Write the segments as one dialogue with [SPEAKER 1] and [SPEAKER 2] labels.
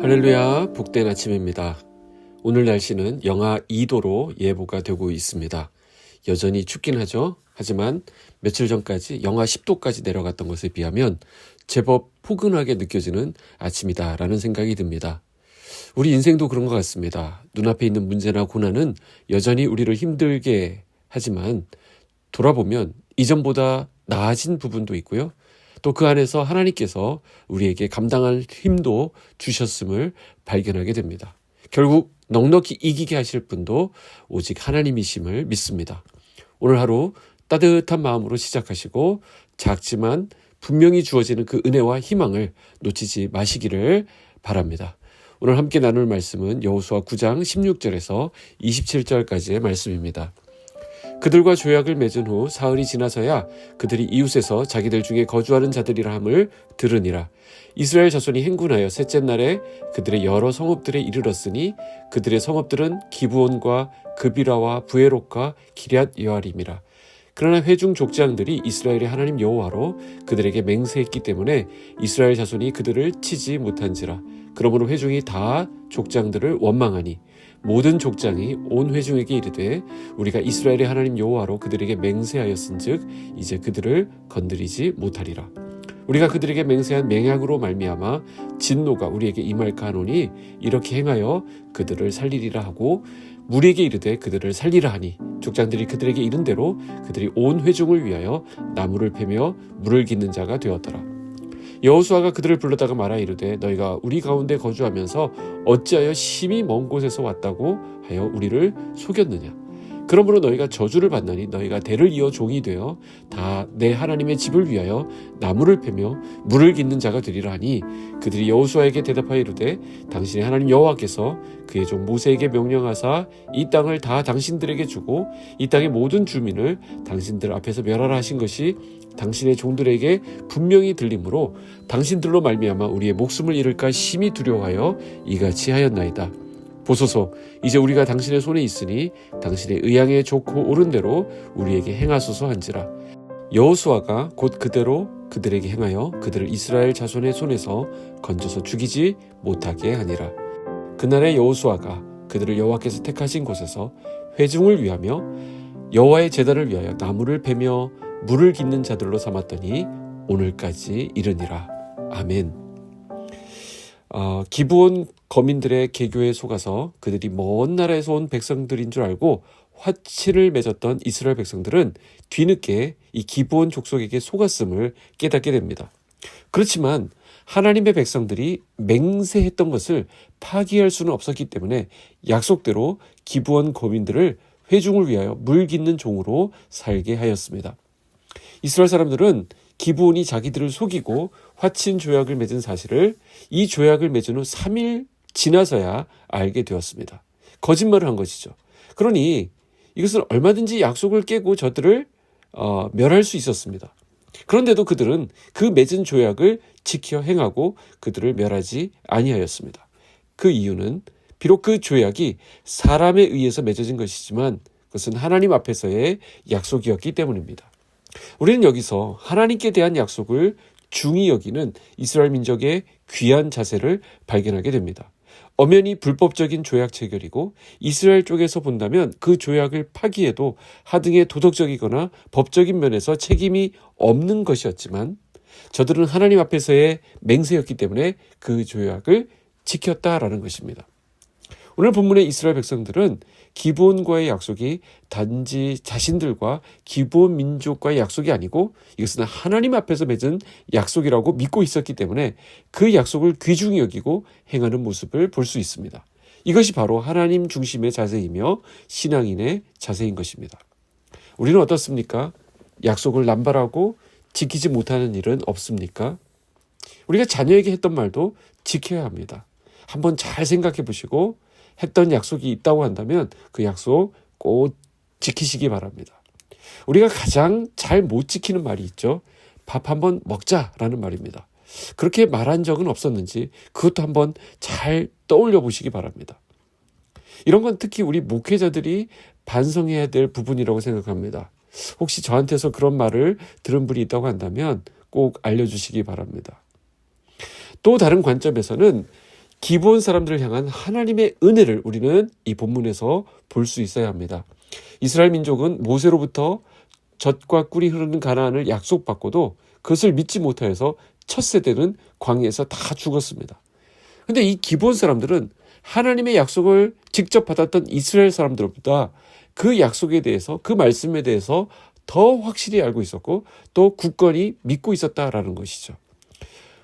[SPEAKER 1] 할렐루야, 복된 아침입니다. 오늘 날씨는 영하 2도로 예보가 되고 있습니다. 여전히 춥긴 하죠. 하지만 며칠 전까지 영하 10도까지 내려갔던 것에 비하면 제법 포근하게 느껴지는 아침이다라는 생각이 듭니다. 우리 인생도 그런 것 같습니다. 눈앞에 있는 문제나 고난은 여전히 우리를 힘들게 하지만 돌아보면 이전보다 나아진 부분도 있고요. 또 그 안에서 하나님께서 우리에게 감당할 힘도 주셨음을 발견하게 됩니다. 결국 넉넉히 이기게 하실 분도 오직 하나님이심을 믿습니다. 오늘 하루 따뜻한 마음으로 시작하시고 작지만 분명히 주어지는 그 은혜와 희망을 놓치지 마시기를 바랍니다. 오늘 함께 나눌 말씀은 여호수아 9장 16절에서 27절까지의 말씀입니다. 그들과 조약을 맺은 후 사흘이 지나서야 그들이 이웃에서 자기들 중에 거주하는 자들이라 함을 들으니라. 이스라엘 자손이 행군하여 셋째 날에 그들의 여러 성읍들에 이르렀으니 그들의 성읍들은 기브온과 그비라와 부에롯과 기럇 여아림이라. 그러나 회중 족장들이 이스라엘의 하나님 여호와로 그들에게 맹세했기 때문에 이스라엘 자손이 그들을 치지 못한지라. 그러므로 회중이 다 족장들을 원망하니 모든 족장이 온 회중에게 이르되 우리가 이스라엘의 하나님 여호와로 그들에게 맹세하였은즉 이제 그들을 건드리지 못하리라. 우리가 그들에게 맹세한 맹약으로 말미암아 진노가 우리에게 임할까 하노니 이렇게 행하여 그들을 살리리라 하고 무리에게 이르되 그들을 살리라 하니 족장들이 그들에게 이른 대로 그들이 온 회중을 위하여 나무를 패며 물을 깃는 자가 되었더라. 여호수아가 그들을 불러다가 말하 이르되 너희가 우리 가운데 거주하면서 어찌하여 심히 먼 곳에서 왔다고 하여 우리를 속였느냐. 그러므로 너희가 저주를 받나니 너희가 대를 이어 종이 되어 다 내 하나님의 집을 위하여 나무를 패며 물을 깃는 자가 되리라 하니 그들이 여호수아에게 대답하여 이르되 당신의 하나님 여호와께서 그의 종 모세에게 명령하사 이 땅을 다 당신들에게 주고 이 땅의 모든 주민을 당신들 앞에서 멸하라 하신 것이 당신의 종들에게 분명히 들리므로 당신들로 말미암아 우리의 목숨을 잃을까 심히 두려워하여 이같이 하였나이다. 보소서, 이제 우리가 당신의 손에 있으니 당신의 의향에 좋고 옳은 대로 우리에게 행하소서 한지라. 여호수아가 곧 그대로 그들에게 행하여 그들을 이스라엘 자손의 손에서 건져서 죽이지 못하게 하니라. 그날에 여호수아가 그들을 여호와께서 택하신 곳에서 회중을 위하며 여호와의 제단을 위하여 나무를 베며 물을 깃는 자들로 삼았더니 오늘까지 이르니라. 아멘. 기브온 거민들의 계교에 속아서 그들이 먼 나라에서 온 백성들인 줄 알고 화친을 맺었던 이스라엘 백성들은 뒤늦게 이 기브온 족속에게 속았음을 깨닫게 됩니다. 그렇지만 하나님의 백성들이 맹세했던 것을 파기할 수는 없었기 때문에 약속대로 기브온 거민들을 회중을 위하여 물 깃는 종으로 살게 하였습니다. 이스라엘 사람들은 기브온이 자기들을 속이고 화친 조약을 맺은 사실을 이 조약을 맺은 후 3일 지나서야 알게 되었습니다. 거짓말을 한 것이죠. 그러니 이것은 얼마든지 약속을 깨고 저들을 멸할 수 있었습니다. 그런데도 그들은 그 맺은 조약을 지켜 행하고 그들을 멸하지 아니하였습니다. 그 이유는 비록 그 조약이 사람에 의해서 맺어진 것이지만 그것은 하나님 앞에서의 약속이었기 때문입니다. 우리는 여기서 하나님께 대한 약속을 중히 여기는 이스라엘 민족의 귀한 자세를 발견하게 됩니다. 엄연히 불법적인 조약 체결이고 이스라엘 쪽에서 본다면 그 조약을 파기해도 하등의 도덕적이거나 법적인 면에서 책임이 없는 것이었지만 저들은 하나님 앞에서의 맹세였기 때문에 그 조약을 지켰다라는 것입니다. 오늘 본문의 이스라엘 백성들은 기브온과의 약속이 단지 자신들과 기브온 민족과의 약속이 아니고 이것은 하나님 앞에서 맺은 약속이라고 믿고 있었기 때문에 그 약속을 귀중히 여기고 행하는 모습을 볼 수 있습니다. 이것이 바로 하나님 중심의 자세이며 신앙인의 자세인 것입니다. 우리는 어떻습니까? 약속을 남발하고 지키지 못하는 일은 없습니까? 우리가 자녀에게 했던 말도 지켜야 합니다. 한번 잘 생각해 보시고 했던 약속이 있다고 한다면 그 약속 꼭 지키시기 바랍니다. 우리가 가장 잘 못 지키는 말이 있죠. 밥 한번 먹자라는 말입니다. 그렇게 말한 적은 없었는지 그것도 한번 잘 떠올려 보시기 바랍니다. 이런 건 특히 우리 목회자들이 반성해야 될 부분이라고 생각합니다. 혹시 저한테서 그런 말을 들은 분이 있다고 한다면 꼭 알려주시기 바랍니다. 또 다른 관점에서는 기브온 사람들을 향한 하나님의 은혜를 우리는 이 본문에서 볼 수 있어야 합니다. 이스라엘 민족은 모세로부터 젖과 꿀이 흐르는 가나안을 약속받고도 그것을 믿지 못하여서 첫 세대는 광야에서 다 죽었습니다. 근데 이 기브온 사람들은 하나님의 약속을 직접 받았던 이스라엘 사람들보다 그 약속에 대해서, 그 말씀에 대해서 더 확실히 알고 있었고 또 굳건히 믿고 있었다라는 것이죠.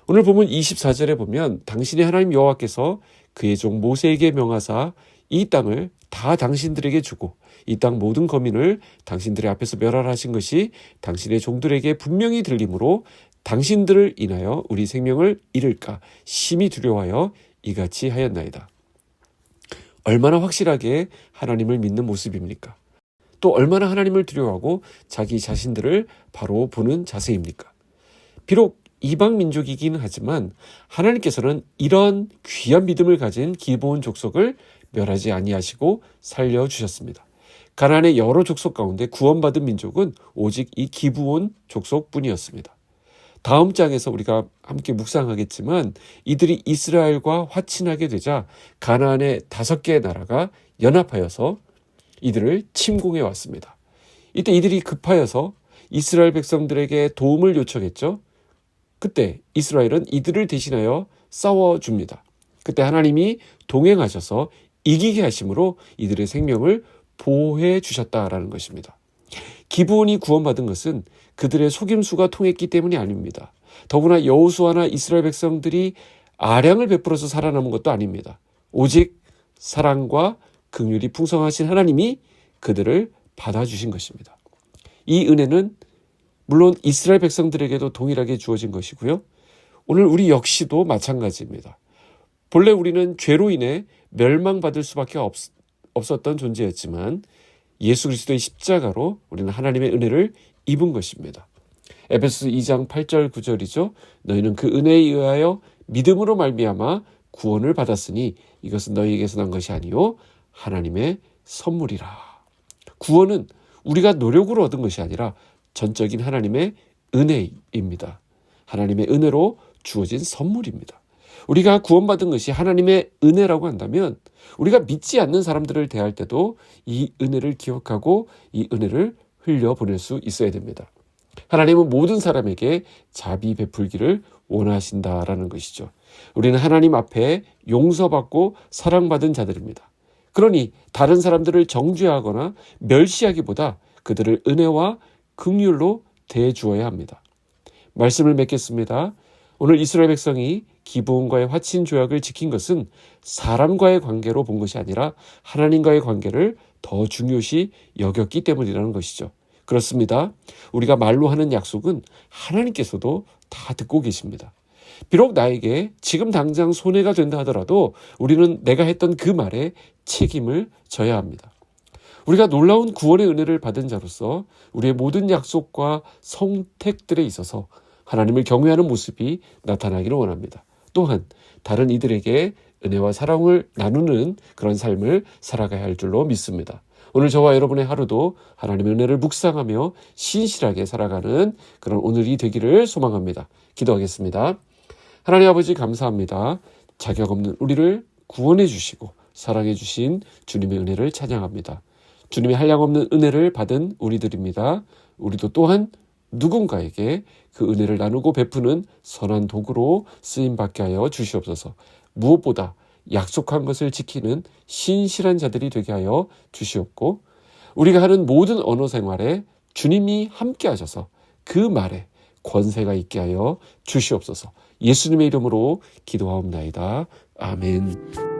[SPEAKER 1] 오늘 본문 24절에 보면 당신의 하나님 여호와께서 그의 종 모세에게 명하사 이 땅을 다 당신들에게 주고 이 땅 모든 거민을 당신들의 앞에서 멸하신 것이 당신의 종들에게 분명히 들림으로 당신들을 인하여 우리 생명을 잃을까 심히 두려워하여 이같이 하였나이다. 얼마나 확실하게 하나님을 믿는 모습입니까? 또 얼마나 하나님을 두려워하고 자기 자신들을 바로 보는 자세입니까? 비록 이방 민족이긴 하지만 하나님께서는 이런 귀한 믿음을 가진 기브온 족속을 멸하지 아니하시고 살려주셨습니다. 가나안의 여러 족속 가운데 구원받은 민족은 오직 이 기브온 족속뿐이었습니다. 다음 장에서 우리가 함께 묵상하겠지만 이들이 이스라엘과 화친하게 되자 가나안의 5개의 나라가 연합하여서 이들을 침공해 왔습니다. 이때 이들이 급하여서 이스라엘 백성들에게 도움을 요청했죠. 그때 이스라엘은 이들을 대신하여 싸워줍니다. 그때 하나님이 동행하셔서 이기게 하심으로 이들의 생명을 보호해 주셨다라는 것입니다. 기브온이 구원받은 것은 그들의 속임수가 통했기 때문이 아닙니다. 더구나 여호수아나 이스라엘 백성들이 아량을 베풀어서 살아남은 것도 아닙니다. 오직 사랑과 긍휼이 풍성하신 하나님이 그들을 받아주신 것입니다. 이 은혜는 물론 이스라엘 백성들에게도 동일하게 주어진 것이고요. 오늘 우리 역시도 마찬가지입니다. 본래 우리는 죄로 인해 멸망받을 수밖에 없었던 존재였지만 예수 그리스도의 십자가로 우리는 하나님의 은혜를 입은 것입니다. 에베소서 2장 8절 9절이죠. 너희는 그 은혜에 의하여 믿음으로 말미암아 구원을 받았으니 이것은 너희에게서 난 것이 아니요 하나님의 선물이라. 구원은 우리가 노력으로 얻은 것이 아니라 전적인 하나님의 은혜입니다. 하나님의 은혜로 주어진 선물입니다. 우리가 구원받은 것이 하나님의 은혜라고 한다면 우리가 믿지 않는 사람들을 대할 때도 이 은혜를 기억하고 이 은혜를 흘려보낼 수 있어야 됩니다. 하나님은 모든 사람에게 자비 베풀기를 원하신다라는 것이죠. 우리는 하나님 앞에 용서받고 사랑받은 자들입니다. 그러니 다른 사람들을 정죄하거나 멸시하기보다 그들을 은혜와 긍휼로 대해주어야 합니다. 말씀을 맺겠습니다. 오늘 이스라엘 백성이 기브온과의 화친 조약을 지킨 것은 사람과의 관계로 본 것이 아니라 하나님과의 관계를 더 중요시 여겼기 때문이라는 것이죠. 그렇습니다. 우리가 말로 하는 약속은 하나님께서도 다 듣고 계십니다. 비록 나에게 지금 당장 손해가 된다 하더라도 우리는 내가 했던 그 말에 책임을 져야 합니다. 우리가 놀라운 구원의 은혜를 받은 자로서 우리의 모든 약속과 선택들에 있어서 하나님을 경외하는 모습이 나타나기를 원합니다. 또한 다른 이들에게 은혜와 사랑을 나누는 그런 삶을 살아가야 할 줄로 믿습니다. 오늘 저와 여러분의 하루도 하나님의 은혜를 묵상하며 신실하게 살아가는 그런 오늘이 되기를 소망합니다. 기도하겠습니다. 하나님 아버지 감사합니다. 자격 없는 우리를 구원해 주시고 사랑해 주신 주님의 은혜를 찬양합니다. 주님의 한량없는 은혜를 받은 우리들입니다. 우리도 또한 누군가에게 그 은혜를 나누고 베푸는 선한 도구로 쓰임받게 하여 주시옵소서. 무엇보다 약속한 것을 지키는 신실한 자들이 되게 하여 주시옵고 우리가 하는 모든 언어 생활에 주님이 함께 하셔서 그 말에 권세가 있게 하여 주시옵소서. 예수님의 이름으로 기도하옵나이다. 아멘.